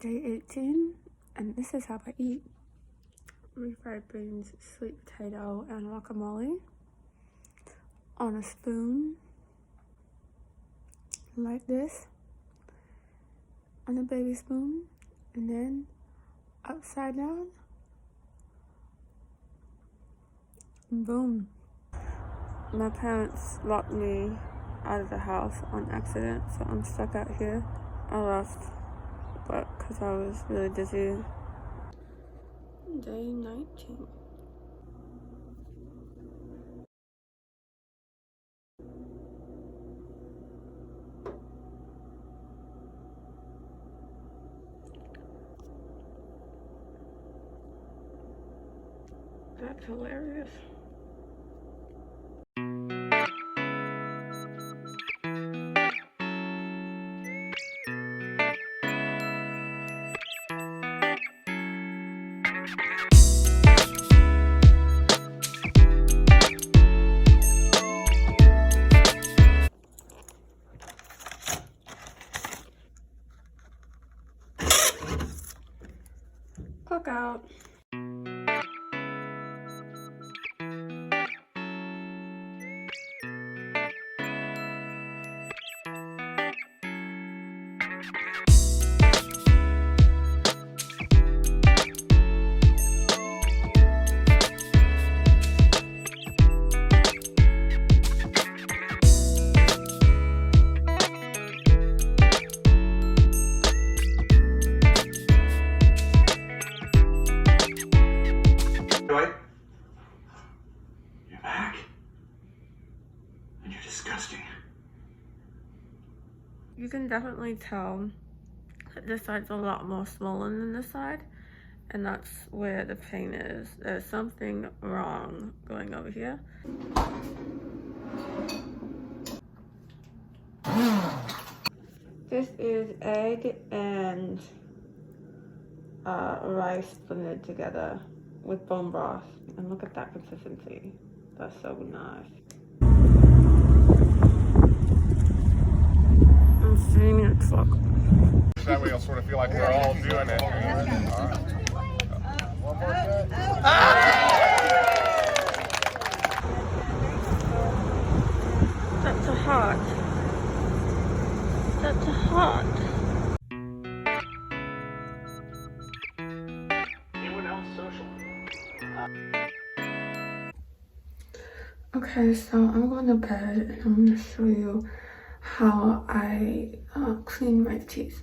Day 18, and this is how I eat. Refried beans, sweet potato, and guacamole on a spoon, like this, on a baby spoon, and then upside down, boom. My parents locked me out of the house on accident, so I'm stuck out here. I left, but because I was really dizzy. Day 19. That's hilarious. Clock out. You're back? And you're disgusting. You can definitely tell that this side's a lot more swollen than this side, and that's where the pain is. There's something wrong going over here. This is egg and rice blended together with bone broth. And look at that consistency. That's so nice. I'm 3 minutes fuck. That way you'll sort of feel like we're all doing it. All right. One more set. That's a heart. That's a heart. Anyone else social? Okay, so I'm going to bed and I'm going to show you how I clean my teeth.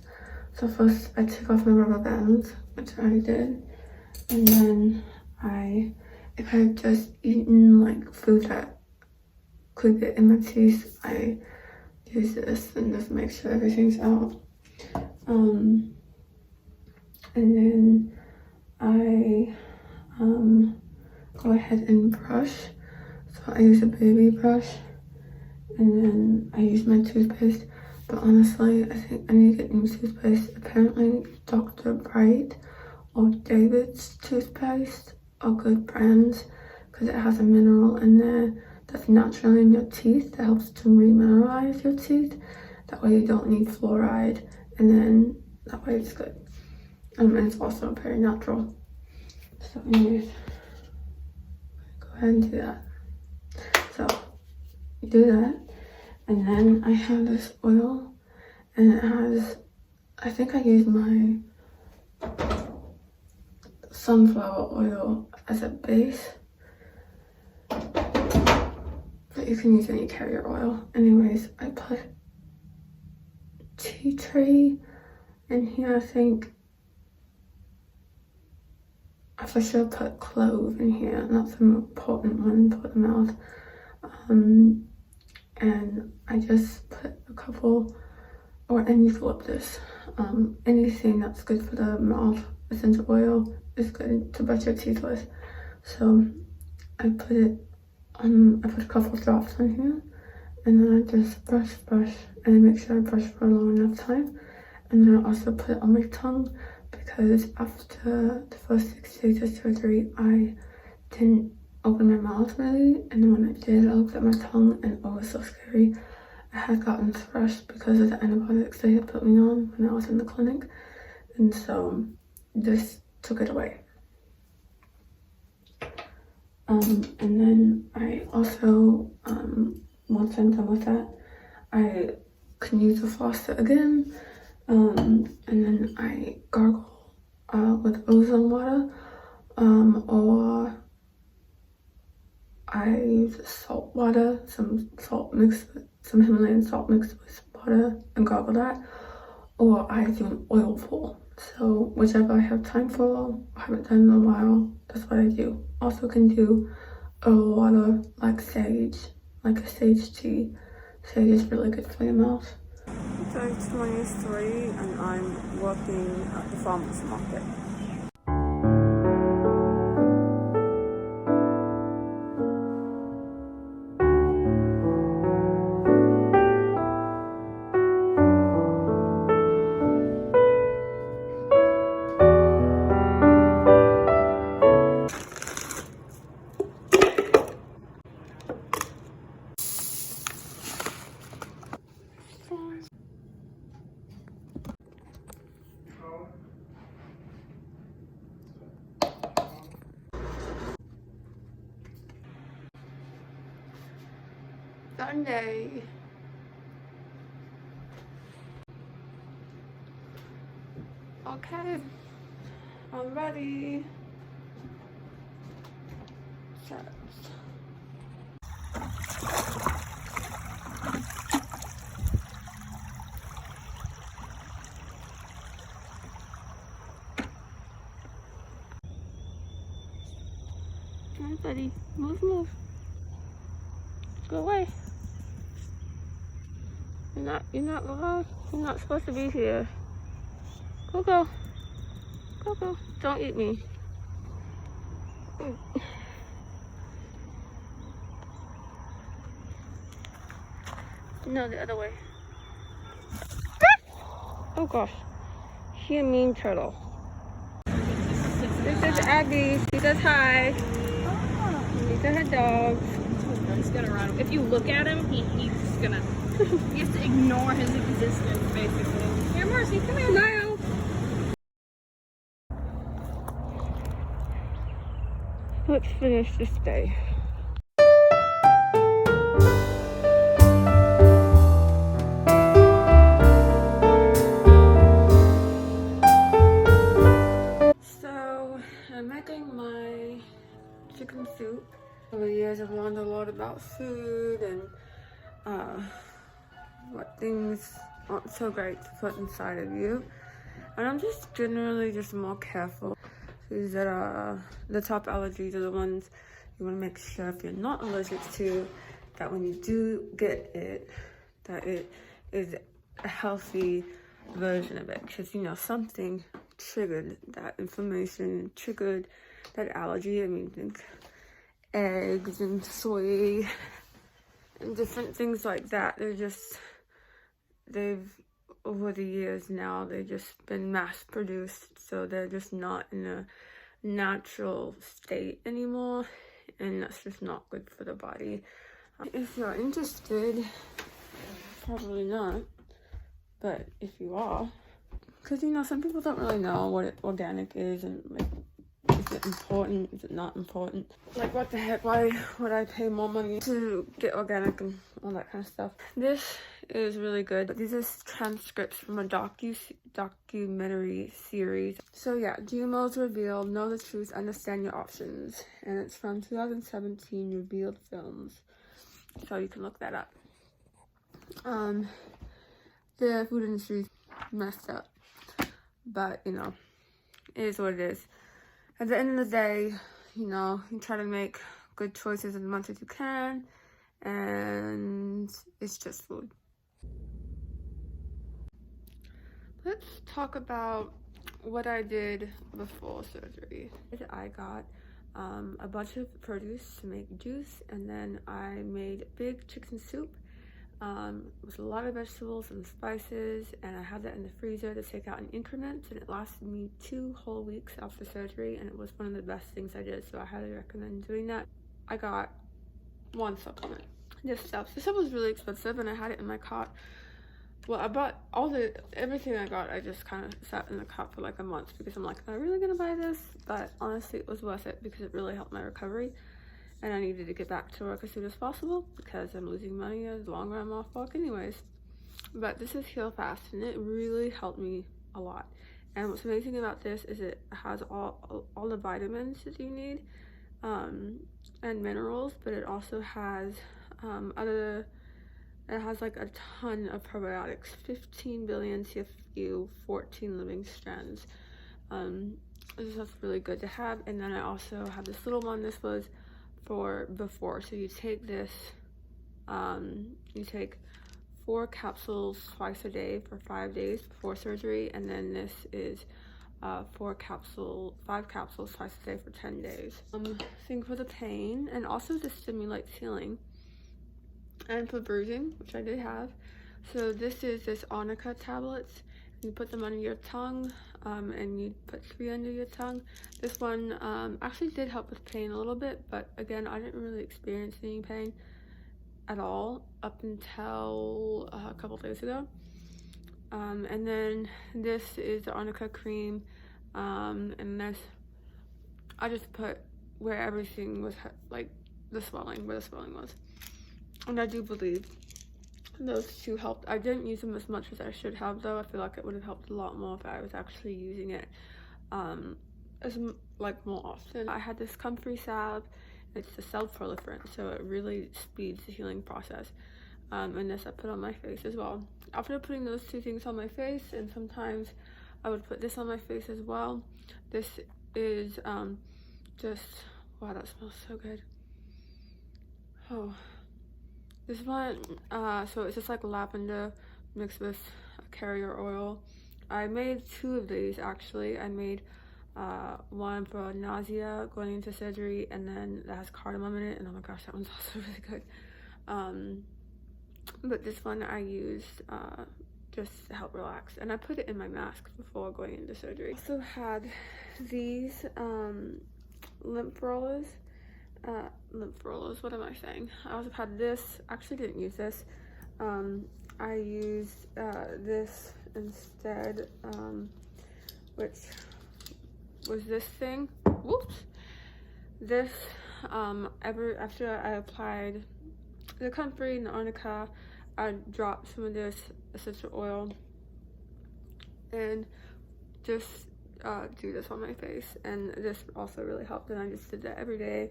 So first I take off my rubber bands, which I already did, and then if I've just eaten like food that could get in my teeth, I use this and just make sure everything's out. And then I go ahead and brush. So I use a baby brush, and then I use my toothpaste. But honestly, I think I need to get new toothpaste. Apparently, Dr. Bright or David's toothpaste are good brands because it has a mineral in there that's naturally in your teeth that helps to remineralize your teeth. That way you don't need fluoride, and then that way it's good. And it's also very natural. So anyways, go ahead and do that. So you do that, and then I have this oil, and it has, I think I use my sunflower oil as a base, but you can use any carrier oil. Anyways, I put tea tree in here. I think I for sure put clove in here, and that's an important one for the mouth. And I just put a couple, or any eucalyptus, anything that's good for the mouth. Essential oil is good to brush your teeth with. So I put it on, I put a couple drops on here, and then I just brush, and I make sure I brush for a long enough time. And then I also put it on my tongue, because after the first 6 days of surgery, I didn't open my mouth really, and then when I did, I looked at my tongue and oh, it was so scary. I had gotten thrush because of the antibiotics they had put me on when I was in the clinic, and so this took it away. And then I also, once I'm done with that, I can use the faucet again, and then I gargle with ozone water, or I use salt water, some Himalayan salt mixed with water and gargle that, or I do an oil pull. So whichever I have time for, I haven't done in a while, that's what I do. Also can do herbal water like sage, like a sage tea. Sage is really good for your mouth. It's 23 and I'm working at the farmer's market. Sunday. Okay, I'm ready. Come on, buddy. Move. Go away. You're not allowed. You're not supposed to be here. Go. Don't eat me. No, the other way. Oh gosh. She a mean turtle. This is Abby. She says hi. These are her dogs. He's gonna run. If you look at him, he's gonna. You have to ignore his existence, basically. Here, Marcy, come here. Smile. Let's finish this day. So I'm making my chicken soup. Over the years I've learned a lot about food and what things aren't so great to put inside of you. And I'm just generally just more careful. Foods that are the top allergies are the ones you want to make sure if you're not allergic to, that when you do get it, that it is a healthy version of it. Because, you know, something triggered that inflammation, triggered that allergy. I mean, think eggs and soy and different things like that. They've over the years now, they've just been mass produced, so they're just not in a natural state anymore, and that's just not good for the body. If you're interested, probably not, but if you are, because you know, some people don't really know what organic is, and like, is it important, is it not important? Like, what the heck, why would I pay more money to get organic and all that kind of stuff? This is really good, but these are transcripts from a documentary series. So yeah, GMOs revealed, know the truth, understand your options, and it's from 2017 Revealed Films, so you can look that up. The food industry's messed up, but you know, it is what it is. At the end of the day, you know, you try to make good choices as much as you can, and it's just food. Let's talk about what I did before surgery. I got a bunch of produce to make juice, and then I made big chicken soup with a lot of vegetables and spices, and I had that in the freezer to take out in increments, and it lasted me 2 whole weeks after surgery, and it was one of the best things I did, so I highly recommend doing that. I got one supplement. This stuff was really expensive, and I had it in my cart Well, I bought everything I got. I just kind of sat in the cart for like a month because I'm like, am I really gonna buy this? But honestly, it was worth it because it really helped my recovery, and I needed to get back to work as soon as possible because I'm losing money as long as I'm off work anyways. But this is Heal Fast, and it really helped me a lot. And what's amazing about this is it has all the vitamins that you need, and minerals, but it also has it has like a ton of probiotics, 15 billion CFU, 14 living strands. This is really good to have. And then I also have this little one. This was for before. So you take this, you take 4 capsules twice a day for 5 days before surgery, and then this is 5 capsules twice a day for 10 days. Thing for the pain, and also to stimulate healing, and for bruising, which I did have. So this is this Arnica tablets. You put them under your tongue, and you put 3 under your tongue. This one actually did help with pain a little bit, but again, I didn't really experience any pain at all up until a couple days ago. And then this is the Arnica cream, and this I just put where everything was, like where the swelling was. And I do believe those 2 helped. I didn't use them as much as I should have, though. I feel like it would have helped a lot more if I was actually using it more often. I had this comfrey salve. It's the self-proliferant, so it really speeds the healing process. And this I put on my face as well. After putting those 2 things on my face, and sometimes I would put this on my face as well. This is just, wow, that smells so good. Oh, this one, so it's just like lavender mixed with carrier oil. I made 2 of these actually. I made one for nausea going into surgery, and then that has cardamom in it, and oh my gosh, that one's also really good. But this one I used just to help relax, and I put it in my mask before going into surgery. I also had these lymph rollers, what am I saying? I also had this. Actually didn't use this. I used this instead, which was this thing. Whoops. This after I applied the comfrey and the Arnica, I dropped some of this essential oil and just do this on my face, and this also really helped. And I just did that every day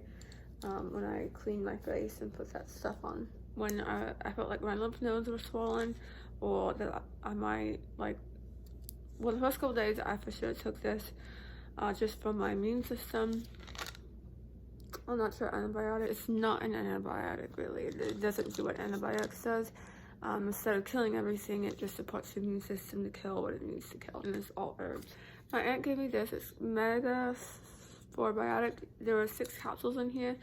when I cleaned my face and put that stuff on. When I felt like my lymph nodes were swollen, or that I might the first couple days I for sure took this just for my immune system. I'm not sure antibiotic. It's not an antibiotic really. It doesn't do what antibiotics does. Instead of killing everything, it just supports the immune system to kill what it needs to kill, and it's all herbs. My aunt gave me this. It's Mega 4-biotic. There were 6 capsules in here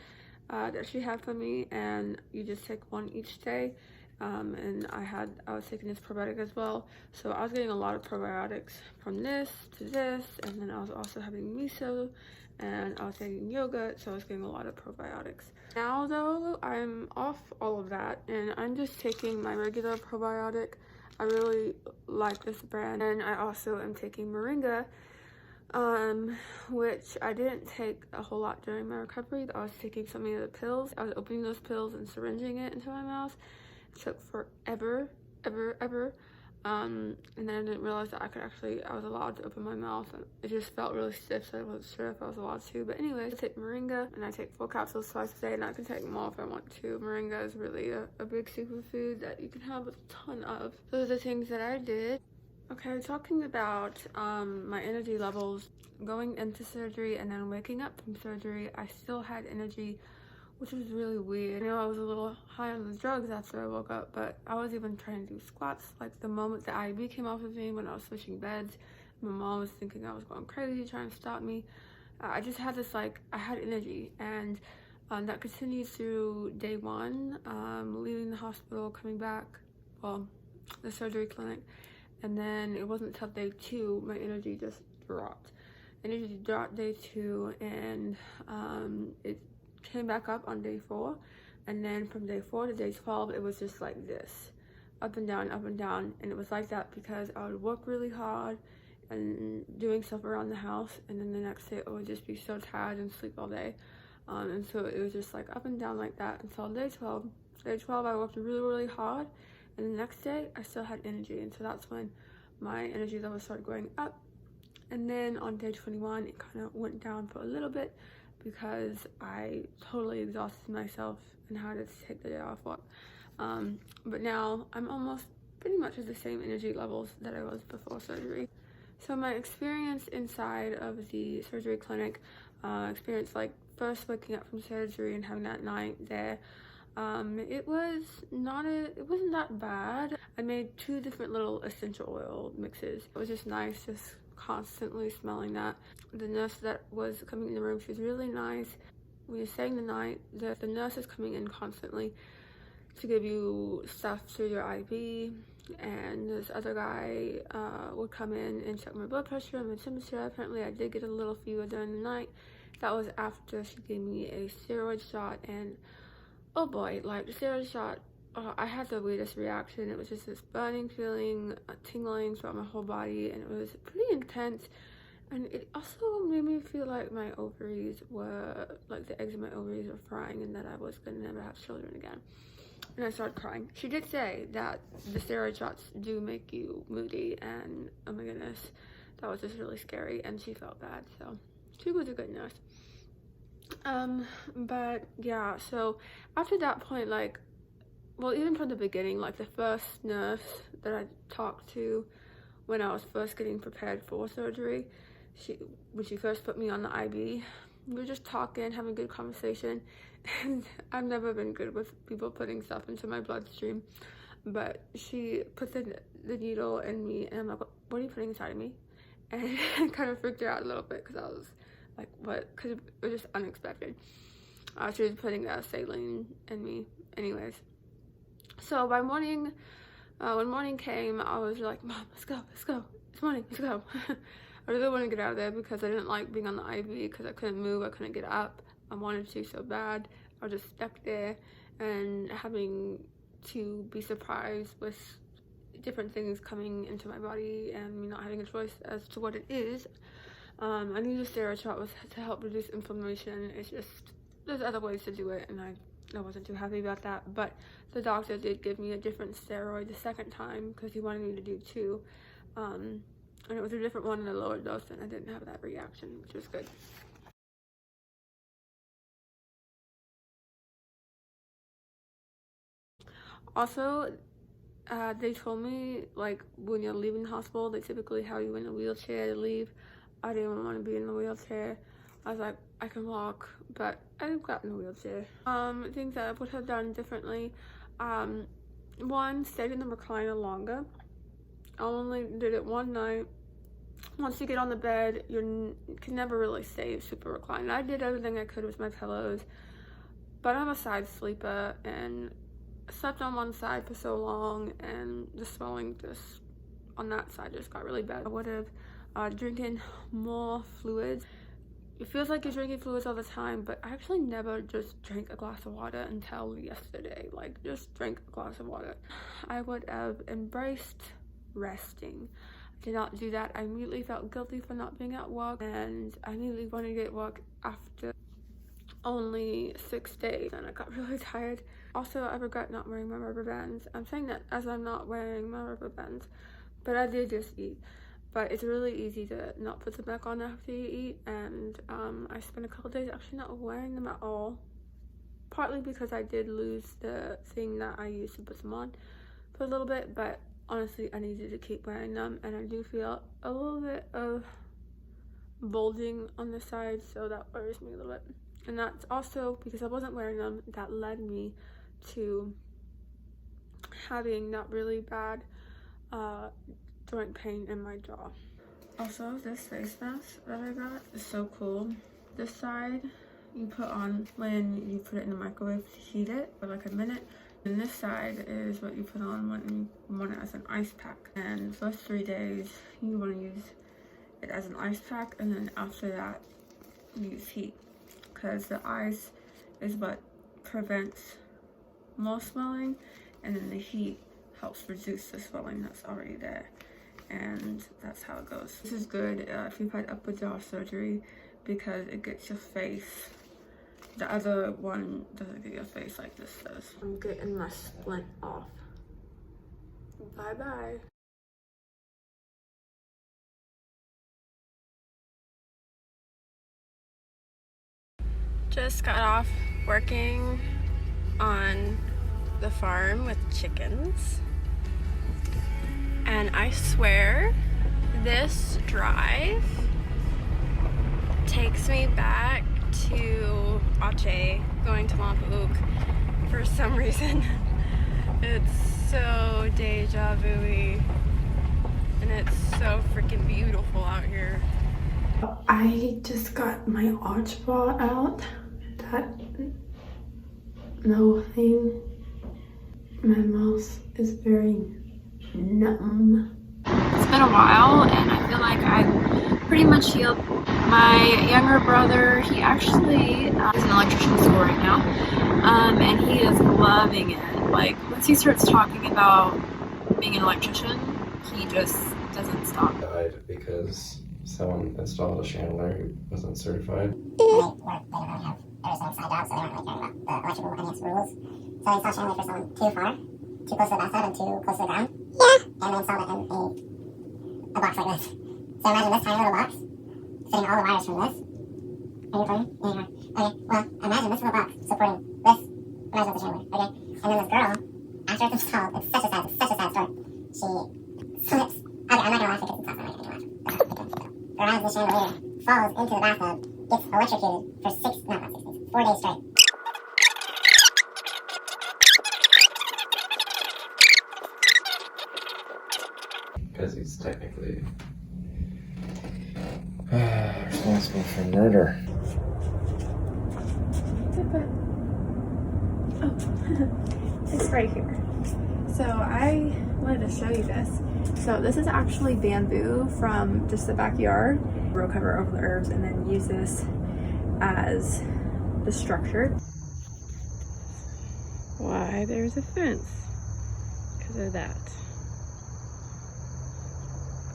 that she had for me, and you just take 1 each day. And I was taking this probiotic as well, so I was getting a lot of probiotics from this to this, and then I was also having miso, and I was taking yogurt, so I was getting a lot of probiotics. Now though, I'm off all of that, and I'm just taking my regular probiotic. I really like this brand, and I also am taking Moringa, which I didn't take a whole lot during my recovery. I was taking so many of the pills. I was opening those pills and syringing it into my mouth. It took forever, ever. And then I didn't realize that I was allowed to open my mouth, and it just felt really stiff, so I wasn't sure if I was allowed to. But anyways, I take Moringa, and I take 4 capsules twice a day, and I can take more if I want to. Moringa is really a big superfood that you can have a ton of. Those are the things that I did. Okay, talking about my energy levels going into surgery and then waking up from surgery, I still had energy, which was really weird. I know I was a little high on the drugs after I woke up, but I was even trying to do squats. Like the moment the IV came off of me when I was switching beds, my mom was thinking I was going crazy trying to stop me. I just had this, I had energy, and that continued through day 1, leaving the hospital, coming back, the surgery clinic. And then it wasn't until day 2, my energy just dropped. Energy dropped day 2, and it came back up on day 4. And then from day 4 to day 12, it was just like this. up and down, and it was like that because I would work really hard and doing stuff around the house, and then the next day I would just be so tired and sleep all day. And so it was just like up and down like that until day 12. Day 12 I worked really hard, and the next day I still had energy, and so that's when my energy level started going up. And then on day 21 it kind of went down for a little bit because I totally exhausted myself and had to take the day off work. But now I'm almost pretty much at the same energy levels that I was before surgery. So my experience inside of the surgery clinic, experience like first waking up from surgery and having that night there, it wasn't that bad. I made 2 different little essential oil mixes. It was just nice, just constantly smelling that. The nurse that was coming in the room, she was really nice. When you're staying the night, the nurse is coming in constantly to give you stuff through your IV, and this other guy would come in and check my blood pressure and my temperature. Apparently I did get a little fever during the night. That was after she gave me a steroid shot, and oh boy, like the steroid shot, I had the weirdest reaction. It was just this burning feeling, tingling throughout my whole body, and it was pretty intense. And it also made me feel like my ovaries were, like the eggs in my ovaries were frying, and that I was gonna never have children again. And I started crying. She did say that the steroid shots do make you moody, and oh my goodness, that was just really scary, and she felt bad, so she was a good nurse. But yeah, so after that point, like, well, even from the beginning, like the first nurse that I talked to when I was first getting prepared for surgery, when she first put me on the IV, we were just talking, having a good conversation, and I've never been good with people putting stuff into my bloodstream, but she put the needle in me, and I'm like, what are you putting inside of me? And I kind of freaked her out a little bit because I was like, what? Because it was just unexpected. She was putting saline in me anyways. So by morning, when morning came, I was like, Mom, let's go, it's morning, let's go. I really want to get out of there because I didn't like being on the IV because I couldn't move, I couldn't get up. I wanted to so bad. I was just stuck there and having to be surprised with different things coming into my body and me not having a choice as to what it is. I knew the steroid shot was to help reduce inflammation. It's just, there's other ways to do it, and I wasn't too happy about that. But the doctor did give me a different steroid the second time because he wanted me to do 2. And it was a different one in a lower dose, and I didn't have that reaction, which was good. Also, they told me, like, when you're leaving the hospital, they typically have you in a wheelchair to leave. I didn't want to be in the wheelchair. I was like, I can walk, but I got in the wheelchair. Things that I would have done differently. One, stayed in the recliner longer. I only did it one night. Once you get on the bed, you can never really stay super reclined. I did everything I could with my pillows, but I'm a side sleeper and slept on one side for so long, and the swelling just on that side just got really bad. I would have drinking more fluids. It feels like you're drinking fluids all the time, but I actually never just drank a glass of water until yesterday. Like, just drink a glass of water. I would have embraced resting. I did not do that. I immediately felt guilty for not being at work, and I immediately wanted to get work after only 6 days, and I got really tired. Also, I regret not wearing my rubber bands. I'm saying that as I'm not wearing my rubber bands, but I did just eat. But it's really easy to not put them back on after you eat, and I spent a couple days actually not wearing them at all. Partly because I did lose the thing that I used to put them on for a little bit, but honestly, I needed to keep wearing them, and I do feel a little bit of bulging on the side, so that worries me a little bit. And that's also because I wasn't wearing them, that led me to having that really bad joint pain in my jaw. Also, this face mask that I got is so cool. This side you put on when you put it in the microwave to heat it for like a minute, and this side is what you put on when you want it as an ice pack. And the first 3 days you want to use it as an ice pack, and then after that you use heat, because the ice is what prevents more swelling, and then the heat helps reduce the swelling that's already there. And that's how it goes. This is good if you've had upper jaw surgery because it gets your face. The other one doesn't get your face like this does. I'm getting my splint off. Bye bye. Just got off working on the farm with chickens. And I swear, this drive takes me back to Aceh, going to Mampuk. For some reason, it's so deja vu-y, and it's so freaking beautiful out here. I just got my arch ball out. That no thing. My mouth is very numb. It's been a while and I feel like I've pretty much healed. My younger brother, he actually is in electrician school right now, and he is loving it. Like, once he starts talking about being an electrician, he just doesn't stop. Died because someone installed a chandelier who wasn't certified. They don't really have everything signed out, so they don't really care about the electrical finance rules. So they installed chandelier for someone too far, too close to the bathtub and too close to the ground. Yeah. And they installed it in a box like this. So imagine this tiny little box, fitting all the wires from this. Are you recording? Yeah. Okay, well, imagine this little box supporting this. Imagine the chandelier, okay? And then this girl, after it's installed, it's such a sad story. She slips. Okay, I'm not gonna laugh because it's not funny, I can laugh. Grabs the chandelier, falls into the bathtub, gets electrocuted for 4 days straight. Because he's technically responsible for murder. Oh, it's right here. So I wanted to show you this. So this is actually bamboo from just the backyard. We'll cover over the herbs and then use this as the structure. Why there's a fence? Because of that.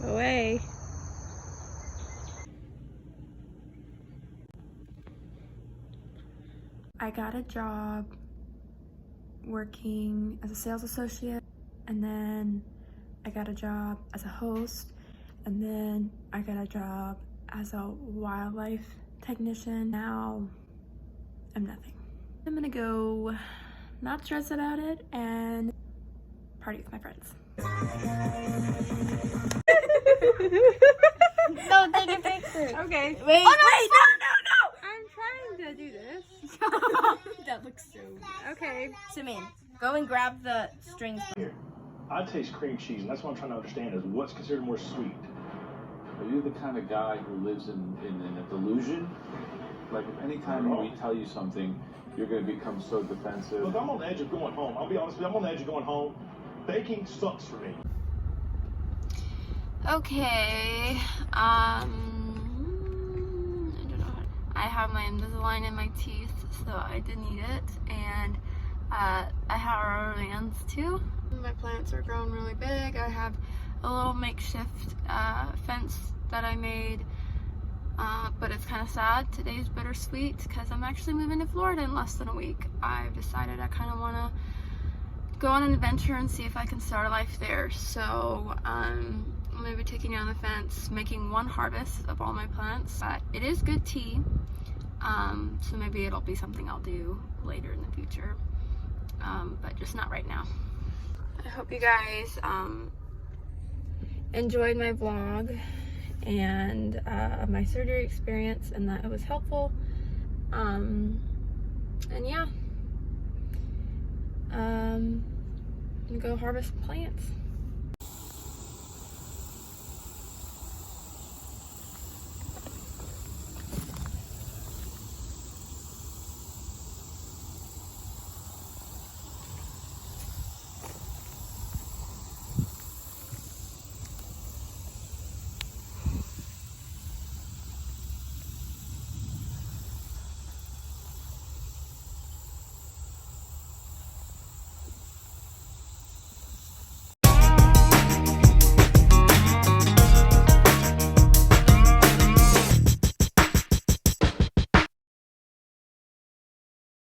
Go away. I got a job working as a sales associate, and then I got a job as a host, and then I got a job as a wildlife technician. Now I'm nothing. I'm gonna go not stress about it and party with my friends. No, take a picture. Okay. Wait. Oh no! I'm trying to do this. That looks so. Okay. Simeon, go and grab the strings. Here, I taste cream cheese, and that's what I'm trying to understand is what's considered more sweet. Are you the kind of guy who lives in a delusion? Like, if anytime we tell you something, you're going to become so defensive? Look, I'm on the edge of going home. I'll be honest with you, I'm on the edge of going home. Baking sucks for me. Okay. I don't know. I have my Invisalign in my teeth, so I did need it, and I have rubber bands too. My plants are growing really big. I have a little makeshift fence that I made, but it's kind of sad. Today's bittersweet because I'm actually moving to Florida in less than a week. I've decided I kind of want to go on an adventure and see if I can start a life there. So I'm going to be taking down the fence, making one harvest of all my plants. But it is good tea, so maybe it'll be something I'll do later in the future, but just not right now. I hope you guys enjoyed my vlog and my surgery experience, and that it was helpful. And yeah, I'm gonna go harvest plants.